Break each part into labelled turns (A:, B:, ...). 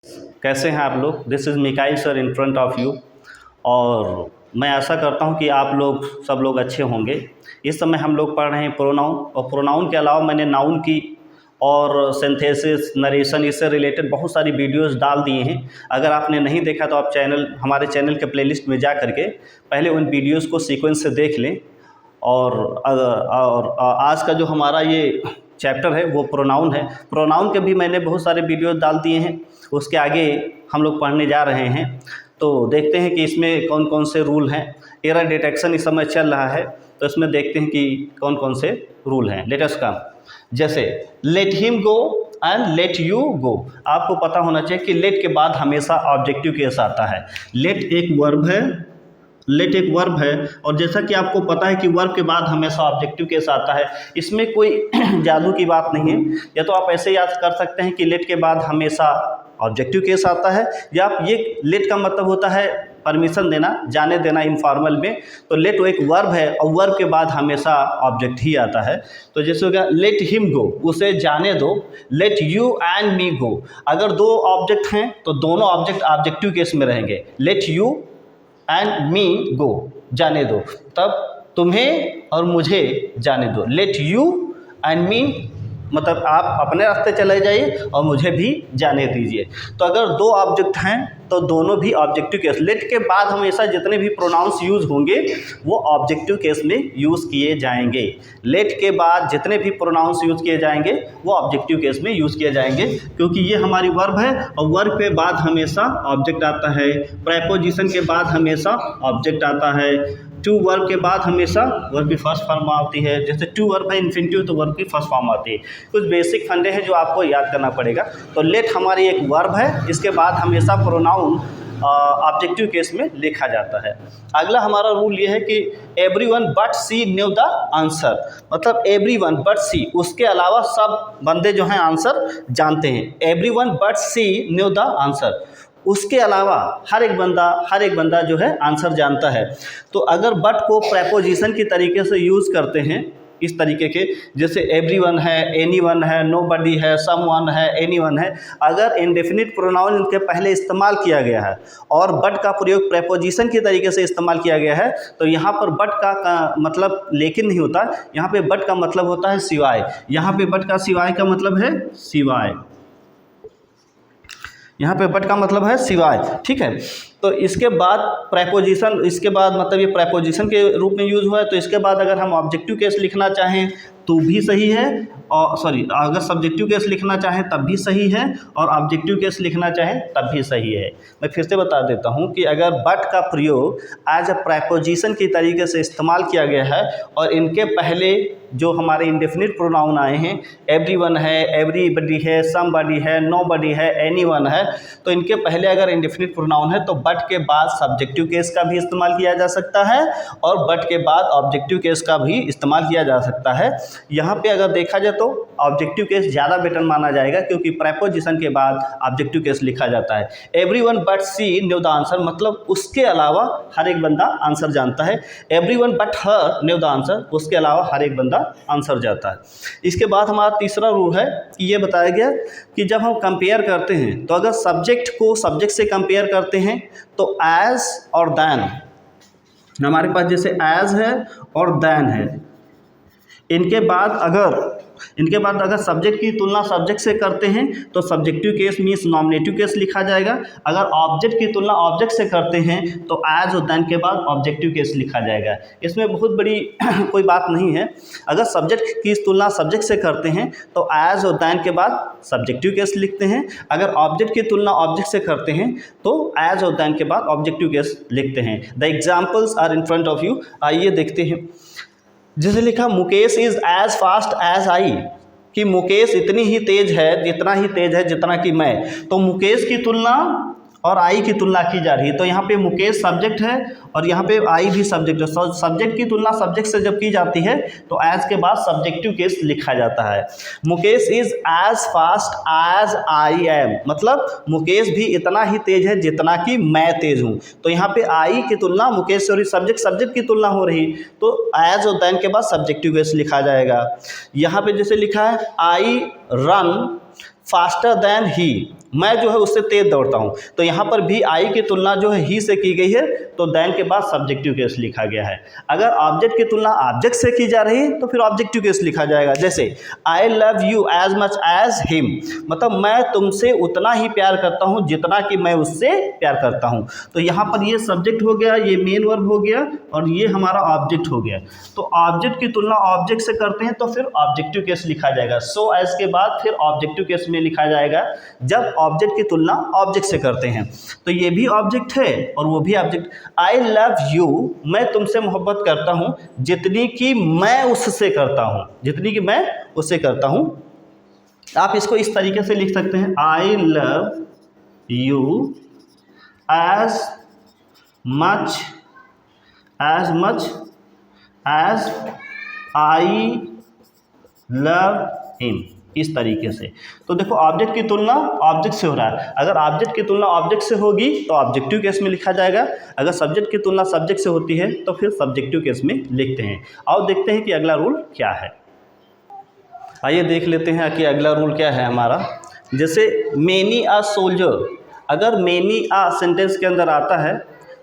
A: कैसे हैं आप लोग। This is Mikail sir in front of you. और मैं आशा करता हूं कि आप लोग सब लोग अच्छे होंगे। इस समय हम लोग पढ़ रहे हैं प्रोनाउन, और प्रोनाउन के अलावा मैंने नाउन की और सिंथेसिस, नरेशन, इससे रिलेटेड बहुत सारी वीडियोस डाल दिए हैं। अगर आपने नहीं देखा तो आप हमारे चैनल के प्लेलिस्ट में जा करके पहले उन वीडियोस को सीक्वेंस से देख लें। और आज का जो हमारा ये चैप्टर है वो प्रोनाउन है। प्रोनाउन के भी मैंने बहुत सारे वीडियो डाल दिए हैं, उसके आगे हम लोग पढ़ने जा रहे हैं। तो देखते हैं कि इसमें कौन कौन से रूल हैं। एरर डिटेक्शन इस समय चल रहा है, तो इसमें देखते हैं कि कौन कौन से रूल हैं। लेट अस कम। जैसे let him go and let you go. आपको पता होना चाहिए कि लेट के बाद हमेशा ऑब्जेक्टिव केस आता है। लेट एक वर्ब है, लेट एक वर्ब है, और जैसा कि आपको पता है कि वर्ब के बाद हमेशा ऑब्जेक्टिव केस आता है। इसमें कोई जादू की बात नहीं है। या तो आप ऐसे याद कर सकते हैं कि लेट के बाद हमेशा ऑब्जेक्टिव केस आता है, या आप ये लेट का मतलब होता है परमिशन देना, जाने देना इनफॉर्मल में। तो लेट वो एक वर्ब है और वर्ब के बाद हमेशा ऑब्जेक्ट ही आता है। तो जैसे हो गया लेट हिम गो, उसे जाने दो। लेट यू एंड मी गो, अगर दो ऑब्जेक्ट हैं तो दोनों ऑब्जेक्ट ऑब्जेक्टिव केस में रहेंगे। लेट यू एंड मी गो, जाने दो, तब तुम्हें और मुझे जाने दो। लेट यू एंड मी मतलब आप अपने रास्ते चले जाइए और मुझे भी जाने दीजिए। तो अगर दो ऑब्जेक्ट हैं तो दोनों भी ऑब्जेक्टिव केस। लेट के बाद हमेशा जितने भी प्रोनाउंस यूज़ होंगे वो ऑब्जेक्टिव केस में यूज़ किए जाएंगे। लेट के बाद जितने भी प्रोनाउंस यूज़ किए जाएंगे वो ऑब्जेक्टिव केस में यूज़ किए जाएंगे, क्योंकि ये हमारी वर्ब है और वर्ब के बाद हमेशा ऑब्जेक्ट आता है। प्रेपोजिशन के बाद हमेशा ऑब्जेक्ट आता है। टू वर्ब के बाद हमेशा वर्ब की फर्स्ट फॉर्म आती है। जैसे टू वर्ब है इन्फिनिटिव, तो वर्ब की फर्स्ट फॉर्म आती है। कुछ बेसिक फंडे हैं जो आपको याद करना पड़ेगा। तो लेट हमारी एक वर्ब है, इसके बाद हमेशा प्रोनाउन ऑब्जेक्टिव केस में लिखा जाता है। अगला हमारा रूल ये है कि everyone but she knew the answer. मतलब एवरीवन बट सी, उसके अलावा सब बंदे जो हैं आंसर जानते हैं। Everyone but she knew the answer, उसके अलावा हर एक बंदा जो है आंसर जानता है। तो अगर बट को प्रेपोजिशन की तरीके से यूज़ करते हैं इस तरीके के, जैसे एवरीवन है, एनीवन है, नोबडी है, समवन है, एनीवन है, अगर इंडेफिनिट प्रोनाउन इनके पहले इस्तेमाल किया गया है और बट का प्रयोग प्रेपोजिशन की तरीके से इस्तेमाल किया गया है, तो यहाँ पर बट का मतलब लेकिन नहीं होता। यहाँ पे बट का मतलब होता है सिवाय। यहाँ पे बट का सिवाय का मतलब है सिवाय। यहाँ पे बट का मतलब है सिवाय, ठीक है। तो इसके बाद प्रेपोजिशन, इसके बाद मतलब ये प्रेपोजिशन के रूप में यूज़ हुआ है। तो इसके बाद अगर हम ऑब्जेक्टिव केस लिखना चाहें तो भी सही है, और अगर सब्जेक्टिव केस लिखना चाहें तब भी सही है, और ऑब्जेक्टिव केस लिखना चाहें तब भी सही है। मैं फिर से बता देता हूं कि अगर बट का प्रयोग एज अ प्रेपोजिशन की तरीके से इस्तेमाल किया गया है और इनके पहले जो हमारे इंडेफिनिट प्रोनाउन आए हैं, एवरीवन है, एवरीबडी है, समबडी है, नोबडी है, एनीवन है, तो इनके पहले अगर इंडेफिनिट प्रोनाउन है तो बट के बाद सब्जेक्टिव केस का भी इस्तेमाल किया जा सकता है और बट के बाद ऑब्जेक्टिव केस का भी इस्तेमाल किया जा सकता है। यहाँ पे अगर देखा जाए तो ऑब्जेक्टिव केस ज़्यादा बेटर माना जाएगा, क्योंकि प्रेपोजिशन के बाद ऑब्जेक्टिव केस लिखा जाता है। Everyone but she knew the answer, मतलब उसके अलावा हर एक बंदा आंसर जानता है। Everyone but her knew the answer, उसके अलावा हर एक बंदा आंसर जाता है। इसके बाद हमारा तीसरा रूल है कि ये बताया गया कि जब हम कंपेयर करते हैं तो अगर सब्जेक्ट को सब्जेक्ट से कंपेयर करते हैं तो एज और दैन, हमारे पास जैसे एज है और दैन है, इनके बाद अगर सब्जेक्ट की तुलना सब्जेक्ट से करते हैं तो subjective case means nominative case लिखा जाएगा। अगर ऑब्जेक्ट की तुलना ऑब्जेक्ट से करते हैं तो एज और दैन के बाद ऑब्जेक्टिव केस लिखा जाएगा। इसमें बहुत बड़ी कोई बात नहीं है। अगर सब्जेक्ट की तुलना सब्जेक्ट से करते हैं तो एज और दैन के बाद सब्जेक्टिव केस लिखते हैं। अगर ऑब्जेक्ट की तुलना ऑब्जेक्ट से करते हैं तो एज और दैन के बाद ऑब्जेक्टिव केस लिखते हैं। The examples are in front of you. आइए देखते हैं। जैसे लिखा Mukesh is as fast as I, कि मुकेश इतनी ही तेज है जितना कि मैं। तो मुकेश की तुलना और आई की तुलना की जा रही है। तो यहाँ पे मुकेश सब्जेक्ट है और यहाँ पे आई भी सब्जेक्ट है। सब्जेक्ट की तुलना सब्जेक्ट से जब की जाती है तो एज के बाद सब्जेक्टिव केस लिखा जाता है। Mukesh is as fast as I am, मतलब मुकेश भी इतना ही तेज है जितना कि मैं तेज हूँ। तो यहाँ पे आई की तुलना मुकेश से सब्जेक्ट की तुलना हो रही, तो एज और दैन के बाद सब्जेक्टिव केस लिखा जाएगा। यहाँ पे जैसे लिखा है आई रन फास्टर दैन ही, मैं जो है उससे तेज दौड़ता हूँ। तो यहाँ पर भी आई की तुलना जो है ही से की गई है, तो देन के बाद सब्जेक्टिव केस लिखा गया है। अगर ऑब्जेक्ट की तुलना ऑब्जेक्ट से की जा रही है तो फिर ऑब्जेक्टिव केस लिखा जाएगा। जैसे I love you as much as him, मतलब मैं तुमसे उतना ही प्यार करता हूँ जितना कि मैं उससे प्यार करता हूँ। तो यहाँ पर ये सब्जेक्ट हो गया, ये मेन वर्ब हो गया और ये हमारा ऑब्जेक्ट हो गया। तो ऑब्जेक्ट की तुलना ऑब्जेक्ट से करते हैं तो फिर ऑब्जेक्टिव केस लिखा जाएगा। सो एज के बाद फिर ऑब्जेक्टिव केस में लिखा जाएगा जब ऑब्जेक्ट की तुलना ऑब्जेक्ट से करते हैं। तो ये भी ऑब्जेक्ट है और वो भी ऑब्जेक्ट। आई लव यू, मैं तुमसे मोहब्बत करता हूँ जितनी कि मैं उससे करता हूँ, जितनी कि मैं उससे करता हूँ। आप इसको इस तरीके से लिख सकते हैं, I love you as much as I love him, इस तरीके से। तो देखो ऑब्जेक्ट की तुलना ऑब्जेक्ट से हो रहा है। अगर ऑब्जेक्ट की तुलना ऑब्जेक्ट से होगी तो ऑब्जेक्टिव केस में लिखा जाएगा। अगर सब्जेक्ट की तुलना सब्जेक्ट से होती है तो फिर सब्जेक्टिव केस में लिखते हैं। आओ देखते हैं कि अगला रूल क्या है। आइए देख लेते हैं कि अगला रूल क्या है हमारा। जैसे मैनी अ सोल्जर, अगर मैनी अ सेंटेंस के अंदर आता है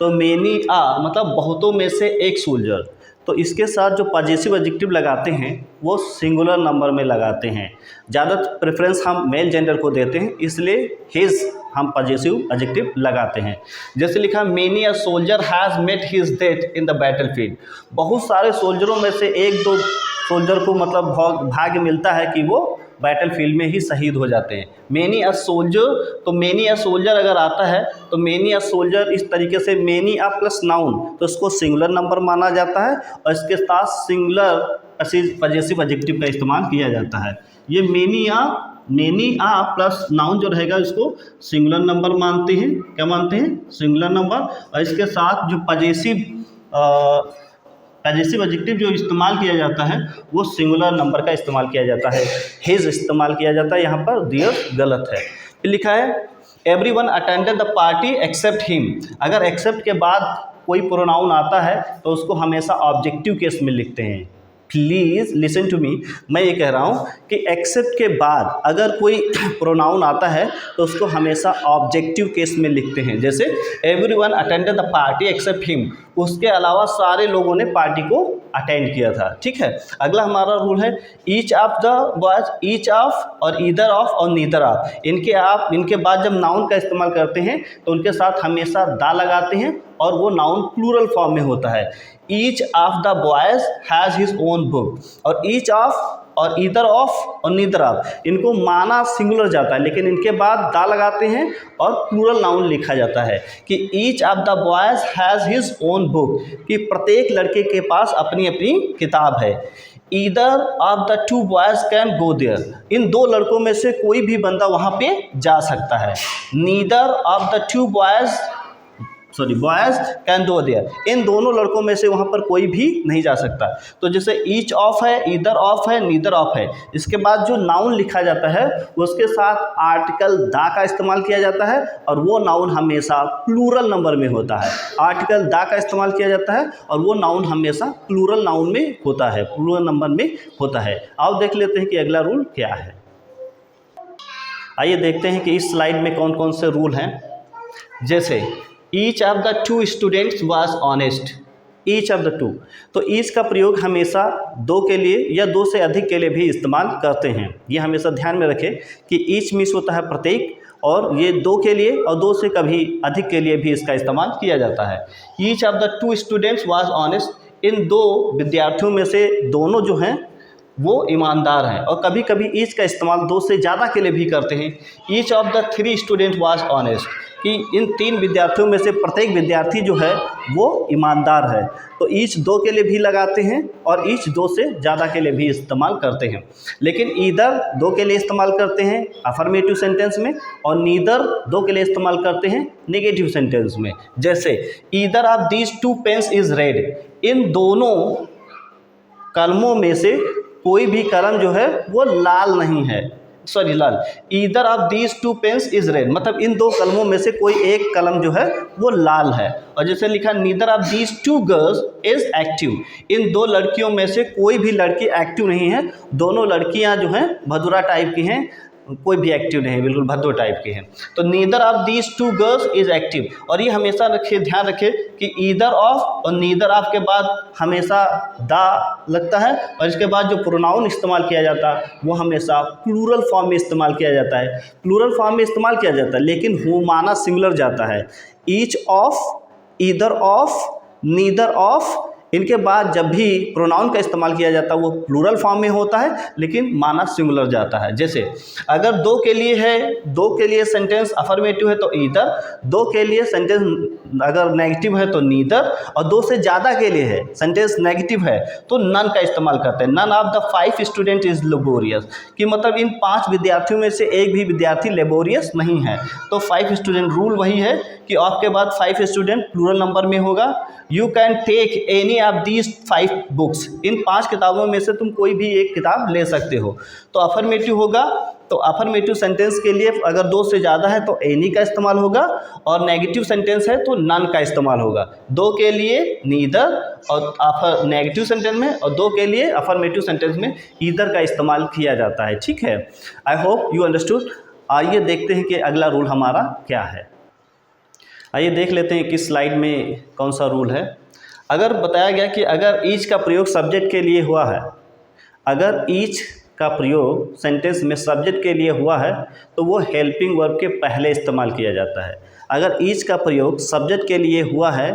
A: तो मैनी अ मतलब बहुतों में से एक सोल्जर, तो इसके साथ जो पॉजिटिव एडजेक्टिव लगाते हैं वो सिंगुलर नंबर में लगाते हैं। ज़्यादा प्रेफरेंस हम मेल जेंडर को देते हैं, इसलिए हिज हम पॉजिटिव एडजेक्टिव लगाते हैं। जैसे लिखा many a soldier has met his death in the battlefield, बहुत सारे सोल्जरों में से एक दो सोल्जर को मतलब भाग्य मिलता है कि वो बैटल फील्ड में ही शहीद हो जाते हैं। मेनी अ सोल्जर, तो मेनी अ सोल्जर अगर आता है तो मेनी अ सोल्जर इस तरीके से मेनी अ प्लस नाउन, तो इसको सिंगुलर नंबर माना जाता है और इसके साथ सिंगुलर पॉजिटिव एडजेक्टिव का इस्तेमाल किया जाता है। ये मेनी आ प्लस नाउन जो रहेगा इसको सिंगुलर नंबर मानते हैं। क्या मानते हैं? Singular number. और इसके साथ जो पॉजिटिव एडजेक्टिव जो इस्तेमाल किया जाता है वो सिंगुलर नंबर का इस्तेमाल किया जाता है। हिज इस्तेमाल किया जाता है, यहाँ पर दियर गलत है। फिर लिखा है everyone attended the party except him, अगर एक्सेप्ट के बाद कोई प्रोनाउन आता है तो उसको हमेशा ऑब्जेक्टिव केस में लिखते हैं। प्लीज़ लिसन टू मी, मैं ये कह रहा हूँ कि एक्सेप्ट के बाद अगर कोई प्रोनाउन आता है तो उसको हमेशा ऑब्जेक्टिव केस में लिखते हैं। जैसे everyone attended the party except him, उसके अलावा सारे लोगों ने पार्टी को अटेंड किया था। ठीक है, अगला हमारा रूल है each of the boys, each of और ईदर ऑफ और नीदर ऑफ, इनके बाद जब नाउन का इस्तेमाल करते हैं तो उनके साथ हमेशा दा लगाते हैं और वो नाउन प्लूरल फॉर्म में होता है। Each of the boys has his own book, और ईच ऑफ और ईदर ऑफ और नीदर ऑफ इनको माना सिंगुलर जाता है, लेकिन इनके बाद दा लगाते हैं और प्लूरल नाउन लिखा जाता है कि each of the boys has his own book, कि प्रत्येक लड़के के पास अपनी अपनी किताब है। Either of the two boys can go there, इन दो लड़कों में से कोई भी बंदा वहाँ पे जा सकता है। Neither of the two boys can go there, इन दोनों लड़कों में से वहाँ पर कोई भी नहीं जा सकता। तो जैसे ईच ऑफ है, ईदर ऑफ है, नीदर ऑफ है, इसके बाद जो नाउन लिखा जाता है उसके साथ आर्टिकल दा का इस्तेमाल किया जाता है और वो नाउन हमेशा प्लूरल नंबर में होता है। आर्टिकल दा का इस्तेमाल किया जाता है और वो नाउन हमेशा प्लूरल नाउन में होता है, प्लूरल नंबर में होता है। आओ देख लेते हैं कि अगला रूल क्या है। आइए देखते हैं कि इस स्लाइड में कौन कौन से रूल हैं। जैसे each of the two students was honest, each of the to, तो ईच का प्रयोग हमेशा दो के लिए या दो से अधिक के लिए भी इस्तेमाल करते हैं। ये हमेशा ध्यान में रखें कि ईच मीन्स होता है प्रत्येक, और ये दो के लिए और दो से कभी अधिक के लिए भी इसका इस्तेमाल किया जाता है। Each of the two students was honest, इन दो विद्यार्थियों में से दोनों जो हैं वो ईमानदार हैं। और कभी कभी ईच का इस्तेमाल दो से ज़्यादा के लिए भी करते हैं। Each of the three student was honest, कि इन तीन विद्यार्थियों में से प्रत्येक विद्यार्थी जो है वो ईमानदार है। तो ईच दो के लिए भी लगाते हैं और ईच दो से ज़्यादा के लिए भी इस्तेमाल करते हैं। लेकिन ईदर दो के लिए इस्तेमाल करते हैं अफर्मेटिव सेंटेंस में, और नीदर दो के लिए इस्तेमाल करते हैं नेगेटिव सेंटेंस में। जैसे either of these two pens is red, इन दोनों कलमों में से कोई भी कलम जो है वो लाल नहीं है, लाल। Either of these two pens is red, मतलब इन दो कलमों में से कोई एक कलम जो है वो लाल है। और जैसे लिखा neither of these two girls is active, इन दो लड़कियों में से कोई भी लड़की एक्टिव नहीं है। दोनों लड़कियां जो हैं भदुरा टाइप की हैं, कोई भी एक्टिव नहीं है, बिल्कुल भद्दो टाइप के हैं। तो neither of these two girls is active, और ये हमेशा रखिए, ध्यान रखिए कि ईदर ऑफ और नीदर ऑफ के बाद हमेशा दा लगता है, और इसके बाद जो प्रोनाउन इस्तेमाल किया जाता है वो हमेशा प्लूरल फॉर्म में इस्तेमाल किया जाता है। प्लूरल फॉर्म में इस्तेमाल किया जाता है, लेकिन हुमाना सिंगुलर जाता है। Each of, either of, neither of, इनके बाद जब भी प्रोनाउन का इस्तेमाल किया जाता है वो प्लूरल फॉर्म में होता है, लेकिन माना सिंगुलर जाता है। जैसे अगर दो के लिए है, दो के लिए सेंटेंस अफर्मेटिव है तो ईदर, दो के लिए सेंटेंस अगर नेगेटिव है तो नीदर, और दो से ज़्यादा के लिए है सेंटेंस नेगेटिव है तो नन का इस्तेमाल करते हैं। None of the 5 student is laborious, कि मतलब इन 5 विद्यार्थियों में से एक भी विद्यार्थी लेबोरियस नहीं है। तो 5 स्टूडेंट रूल वही है कि ऑफ के बाद 5 स्टूडेंट प्लूरल नंबर में होगा। You can take any of these 5 books, इन 5 किताबों में से तुम कोई भी एक किताब ले सकते हो। तो अफर्मेटिव होगा, तो अफर्मेटिव सेंटेंस के लिए अगर 2 से ज़्यादा है तो एनी का इस्तेमाल होगा, और नेगेटिव सेंटेंस है तो नन का इस्तेमाल होगा। 2 के लिए नीदर और नेगेटिव सेंटेंस में, और 2 के लिए अफर्मेटिव सेंटेंस में ईदर का इस्तेमाल किया जाता है। ठीक है, आई होप यू अंडरस्टूड। आइए देखते हैं कि अगला रूल हमारा क्या है। आइए देख लेते हैं किस स्लाइड में कौन सा रूल है। अगर बताया गया कि अगर ईच का प्रयोग सब्जेक्ट के लिए हुआ है, अगर ईच का प्रयोग सेंटेंस में सब्जेक्ट के लिए हुआ है तो वो हेल्पिंग वर्ब के पहले इस्तेमाल किया जाता है। अगर ईच का प्रयोग सब्जेक्ट के लिए हुआ है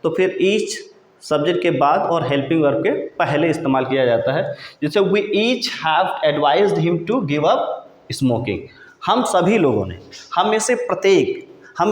A: तो फिर ईच सब्जेक्ट के बाद और हेल्पिंग वर्ब के पहले इस्तेमाल किया जाता है। जैसे we each have advised him to give up smoking, हम सभी लोगों ने, हम में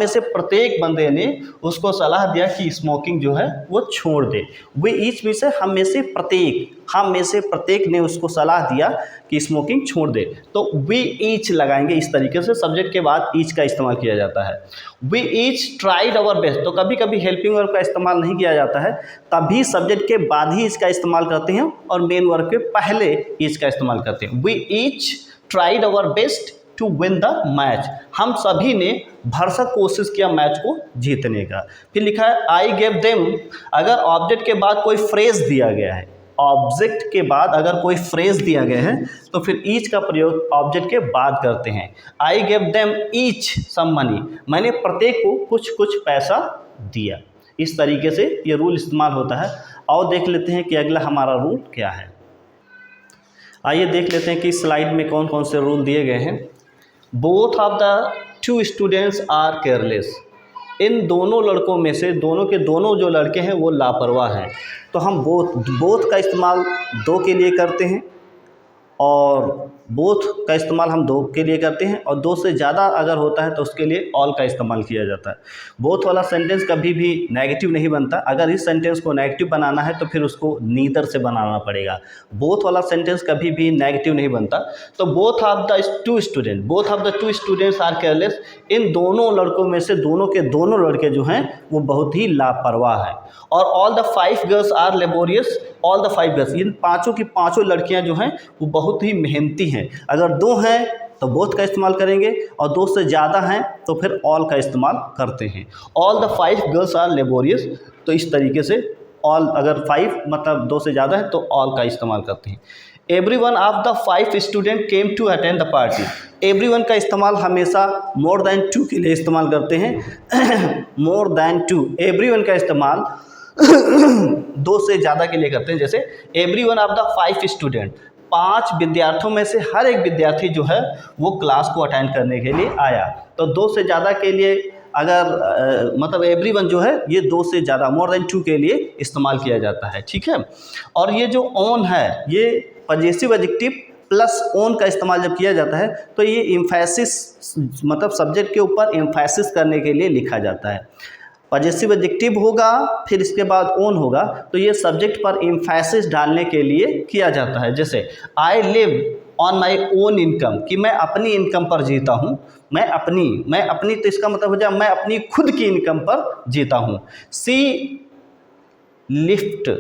A: से प्रत्येक बंदे ने उसको सलाह दिया कि स्मोकिंग जो है वो छोड़ दे। वे ईच में से हम में से प्रत्येक ने उसको सलाह दिया कि स्मोकिंग छोड़ दे। तो वी ईच लगाएंगे इस तरीके से, सब्जेक्ट के बाद ईच का इस्तेमाल किया जाता है। We each tried our best, तो कभी कभी हेल्पिंग वर्ब का इस्तेमाल नहीं किया जाता है, तभी सब्जेक्ट के बाद ही इसका इस्तेमाल करते हैं और मेन वर्ब के पहले ईच का इस्तेमाल करते हैं। We each tried our best to win the match, हम सभी ने भरसक कोशिश किया मैच को जीतने का। फिर लिखा है आई गेव देम, अगर ऑब्जेक्ट के बाद कोई फ्रेज दिया गया है, ऑब्जेक्ट के बाद अगर कोई फ्रेज दिया गया है तो फिर ईच का प्रयोग ऑब्जेक्ट के बाद करते हैं। I gave them each some money, मैंने प्रत्येक को कुछ कुछ पैसा दिया। इस तरीके से ये रूल इस्तेमाल होता है। और देख लेते हैं कि अगला हमारा रूल क्या है। आइए देख लेते हैं कि स्लाइड में कौन कौन से रूल दिए गए हैं। Both of the 2 students are careless, इन दोनों लड़कों में से दोनों के दोनों जो लड़के हैं वो लापरवाह हैं। तो हम बोथ का इस्तेमाल 2 के लिए करते हैं, और बोथ का इस्तेमाल हम 2 के लिए करते हैं, और 2 से ज़्यादा अगर होता है तो उसके लिए ऑल का इस्तेमाल किया जाता है। बोथ वाला सेंटेंस कभी भी नेगेटिव नहीं बनता। अगर इस सेंटेंस को नेगेटिव बनाना है तो फिर उसको नीदर से बनाना पड़ेगा। बोथ वाला सेंटेंस कभी भी नेगेटिव नहीं बनता। तो both of the 2 students are careless, इन दोनों लड़कों में से दोनों के दोनों लड़के जो हैं वो बहुत ही लापरवाह हैं। और all the 5 girls are laborious, all the 5 girls, इन पाँचों की पाँचों लड़कियां जो हैं वो बहुत ही मेहनती हैं। अगर 2 हैं तो बोथ का इस्तेमाल करेंगे, और 2 से ज़्यादा हैं तो फिर ऑल का इस्तेमाल करते हैं। All the 5 girls are laborious, तो इस तरीके से ऑल, अगर 5 मतलब 2 से ज़्यादा है तो ऑल का इस्तेमाल करते हैं। Everyone of the 5 student came to attend the party, everyone का इस्तेमाल हमेशा मोर देन 2 के लिए इस्तेमाल करते हैं। मोर देन 2, एवरीवन का इस्तेमाल 2 से ज़्यादा के लिए करते हैं। जैसे एवरीवन ऑफ द 5 स्टूडेंट, 5 विद्यार्थियों में से हर एक विद्यार्थी जो है वो क्लास को अटेंड करने के लिए आया। तो 2 से ज़्यादा के लिए अगर मतलब एवरीवन जो है ये 2 से ज़्यादा मोर देन 2 के लिए इस्तेमाल किया जाता है। ठीक है, और ये जो ऑन है ये पजेसिव एडजेक्टिव प्लस ऑन का इस्तेमाल जब किया जाता है तो ये एम्फेसिस, मतलब सब्जेक्ट के ऊपर एम्फेसिस करने के लिए लिखा जाता है। पजेसिव एडजेक्टिव होगा फिर इसके बाद ऑन होगा, तो ये सब्जेक्ट पर एम्फेसिस डालने के लिए किया जाता है। जैसे I live on my own income, कि मैं अपनी इनकम पर जीता हूँ, मैं अपनी, तो इसका मतलब हो जाए मैं अपनी खुद की इनकम पर जीता हूँ। She lift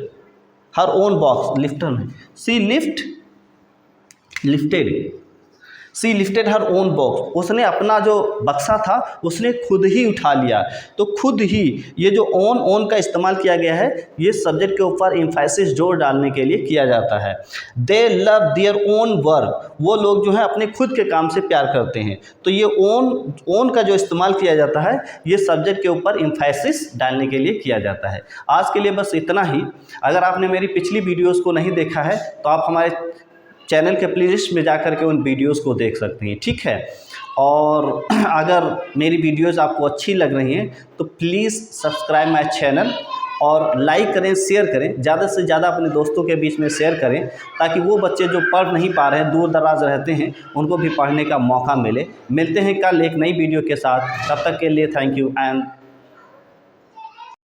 A: her own box, lifter नहीं, she lifted, she lifted her own box, उसने अपना जो बक्सा था उसने खुद ही उठा लिया। तो खुद ही, ये जो ओन का इस्तेमाल किया गया है ये सब्जेक्ट के ऊपर एम्फेसिस जोर डालने के लिए किया जाता है। दे लव देयर ओन वर्क, वो लोग जो है अपने खुद के काम से प्यार करते हैं। तो ये ओन का जो इस्तेमाल किया जाता है ये सब्जेक्ट के ऊपर एम्फेसिस डालने के लिए किया जाता है। आज के लिए बस इतना ही। अगर आपने मेरी पिछली वीडियोस को नहीं देखा है तो आप हमारे चैनल के प्लेलिस्ट में जाकर के उन वीडियोस को देख सकते हैं, ठीक है। और अगर मेरी वीडियोस आपको अच्छी लग रही हैं तो प्लीज़ सब्सक्राइब माय चैनल और लाइक करें, शेयर करें, ज़्यादा से ज़्यादा अपने दोस्तों के बीच में शेयर करें ताकि वो बच्चे जो पढ़ नहीं पा रहे हैं, दूर दराज रहते हैं, उनको भी पढ़ने का मौका मिले। मिलते हैं कल एक नई वीडियो के साथ, तब तक के लिए थैंक यू एंड